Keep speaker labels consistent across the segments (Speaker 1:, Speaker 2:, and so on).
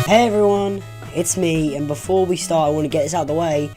Speaker 1: Hey everyone, it's me, and before we start I want to get this out of the way.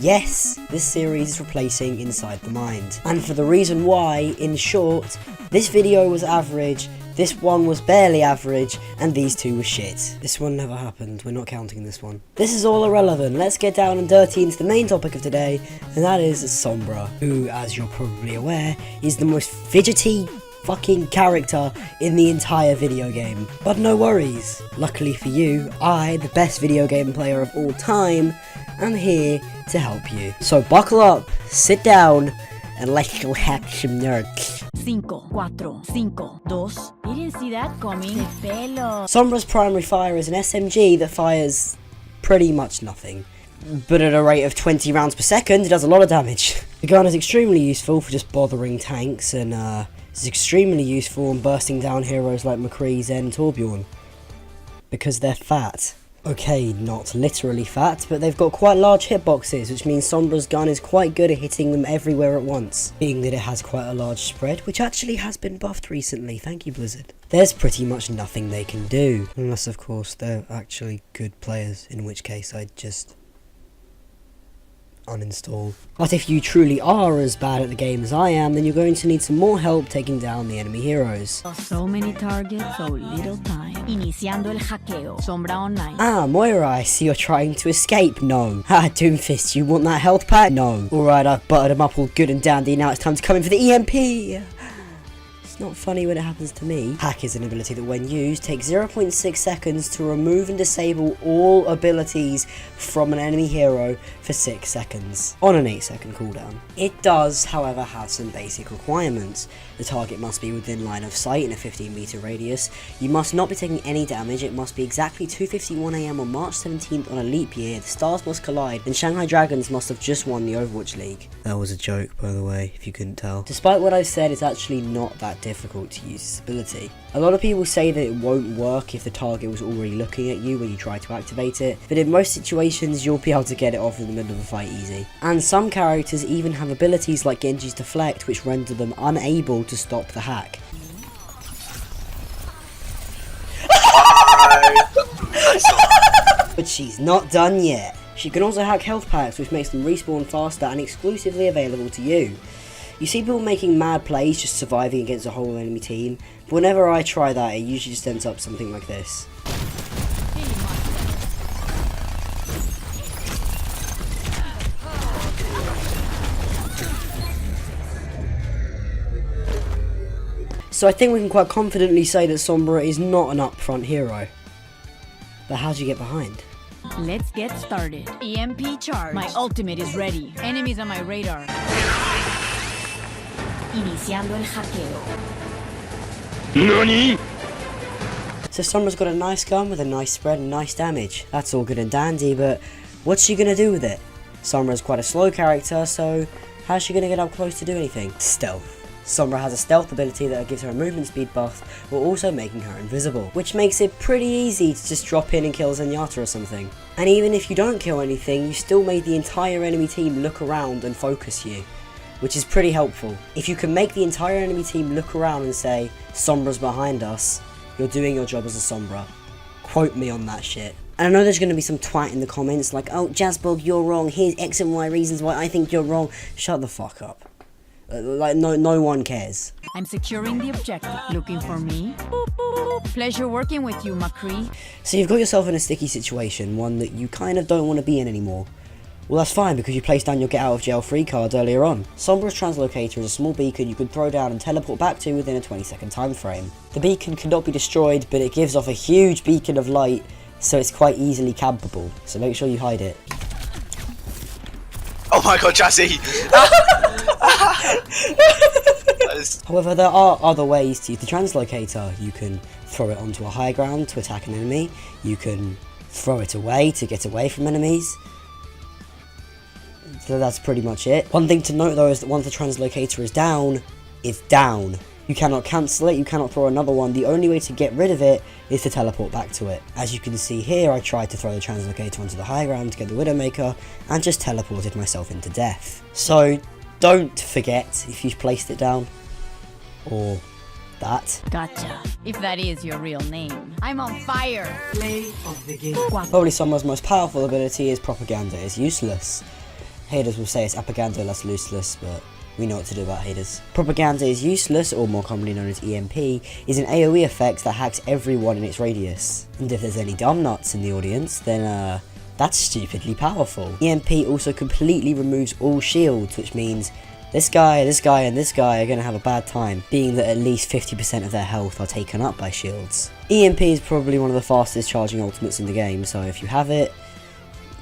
Speaker 1: Yes, this series is replacing Inside the Mind. And for the reason why, in short, this video was average, this one was barely average, and these two were shit. This one never happened, we're not counting this one. This is all irrelevant, let's get down and dirty into the main topic of today, and that is Sombra, who, as you're probably aware, is the most fidgety fucking character in the entire video game. But no worries, luckily for you, I, the best video game player of all time, am here to help you. So buckle up, sit down, and let's go hack some nerds.
Speaker 2: 5, 4, 5, 2. Didn't see that coming. De pelo.
Speaker 1: Sombra's primary fire is an SMG that fires pretty much nothing. But at a rate of 20 rounds per second, it does a lot of damage. The gun is extremely useful for just bothering tanks, and it's extremely useful in bursting down heroes like McCree, Zen, and Torbjorn. Because they're fat. Okay, not literally fat, but they've got quite large hitboxes, which means Sombra's gun is quite good at hitting them everywhere at once. Being that it has quite a large spread, which actually has been buffed recently, thank you Blizzard. There's pretty much nothing they can do. Unless of course they're actually good players, in which case I'd just uninstall. But if you truly are as bad at the game as I am, then you're going to need some more help taking down the enemy heroes.
Speaker 2: So many targets, so little time. Iniciando el hackeo. Sombra online.
Speaker 1: Ah, Moira, I see you're trying to escape. No. Ha, Doomfist, you want that health pack? No. Alright, I've buttered him up all good and dandy, now it's time to come in for the EMP! It's not funny when it happens to me. Hack is an ability that when used takes 0.6 seconds to remove and disable all abilities from an enemy hero for 6 seconds, on an 8-second cooldown. It does, however, have some basic requirements. The target must be within line of sight in a 15-meter radius, you must not be taking any damage, it must be exactly 2:51 AM on March 17th on a leap year, the stars must collide, and Shanghai Dragons must have just won the Overwatch League. That was a joke, by the way, if you couldn't tell. Despite what I've said, it's actually not that difficult to use this ability. A lot of people say that it won't work if the target was already looking at you when you try to activate it, but in most situations you'll be able to get it off in the middle of a fight easy. And some characters even have abilities like Genji's Deflect which render them unable to stop the hack. But she's not done yet. She can also hack health packs which makes them respawn faster and exclusively available to you. You see people making mad plays just surviving against a whole enemy team, but whenever I try that it usually just ends up something like this. So I think we can quite confidently say that Sombra is not an upfront hero. But how do you get behind?
Speaker 2: Let's get started. EMP charge. My ultimate is ready. Enemies on my radar. Iniciando el hackeo.
Speaker 3: NANI?!
Speaker 1: So Sombra's got a nice gun with a nice spread and nice damage. That's all good and dandy, but what's she gonna do with it? Sombra's quite a slow character, so how's she gonna get up close to do anything? Stealth. Sombra has a stealth ability that gives her a movement speed buff, while also making her invisible, which makes it pretty easy to just drop in and kill Zenyatta or something. And even if you don't kill anything, you still made the entire enemy team look around and focus you, which is pretty helpful. If you can make the entire enemy team look around and say, Sombra's behind us, you're doing your job as a Sombra. Quote me on that shit. And I know there's going to be some twat in the comments like, oh Jazzbug, you're wrong, here's X and Y reasons why I think you're wrong. Shut the fuck up. Like, no one cares.
Speaker 2: I'm securing the objective. Looking for me? Boop, boop. Pleasure working with you, McCree.
Speaker 1: So you've got yourself in a sticky situation, one that you kind of don't want to be in anymore. Well that's fine because you placed down your get out of jail free card earlier on. Sombra's translocator is a small beacon you can throw down and teleport back to within a 20-second time frame. The beacon cannot be destroyed, but it gives off a huge beacon of light, so it's quite easily campable, so make sure you hide it.
Speaker 3: Oh my god, Jazzy!
Speaker 1: However, there are other ways to use the translocator. You can throw it onto a high ground to attack an enemy, you can throw it away to get away from enemies. So that's pretty much it. One thing to note though is that once the translocator is down, it's down. You cannot cancel it, you cannot throw another one, the only way to get rid of it is to teleport back to it. As you can see here, I tried to throw the translocator onto the high ground to get the Widowmaker, and just teleported myself into death. So, don't forget if you've placed it down, or that.
Speaker 2: Gotcha. If that is your real name. I'm on fire.
Speaker 3: Play of the game.
Speaker 1: Probably Sombra's most powerful ability is Propaganda. It's useless. Haters will say it's Apaganda less useless, but we know what to do about haters. Propaganda is useless, or more commonly known as EMP, is an AoE effect that hacks everyone in its radius. And if there's any dumb nuts in the audience, then that's stupidly powerful. EMP also completely removes all shields, which means this guy, and this guy are going to have a bad time, being that at least 50% of their health are taken up by shields. EMP is probably one of the fastest charging ultimates in the game, so if you have it,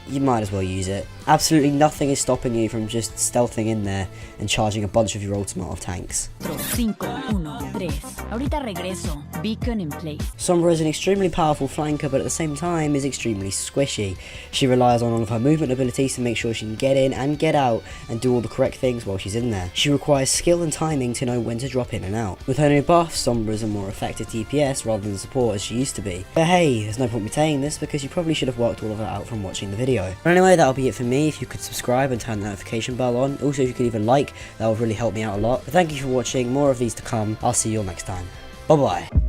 Speaker 1: you might as well use it. Absolutely nothing is stopping you from just stealthing in there and charging a bunch of your ultimate off tanks.
Speaker 2: 5, 1, 3. Ahorita regreso. Beacon in place.
Speaker 1: Sombra is an extremely powerful flanker, but at the same time is extremely squishy. She relies on all of her movement abilities to make sure she can get in and get out and do all the correct things while she's in there. She requires skill and timing to know when to drop in and out. With her new buff, Sombra is a more effective DPS rather than support as she used to be. But hey, there's no point me saying this because you probably should have worked all of that out from watching the video. But anyway, that'll be it for me. If you could subscribe and turn the notification bell on. Also, if you could even like, that would really help me out a lot. But thank you for watching. More of these to come. I'll see you all next time. Bye bye.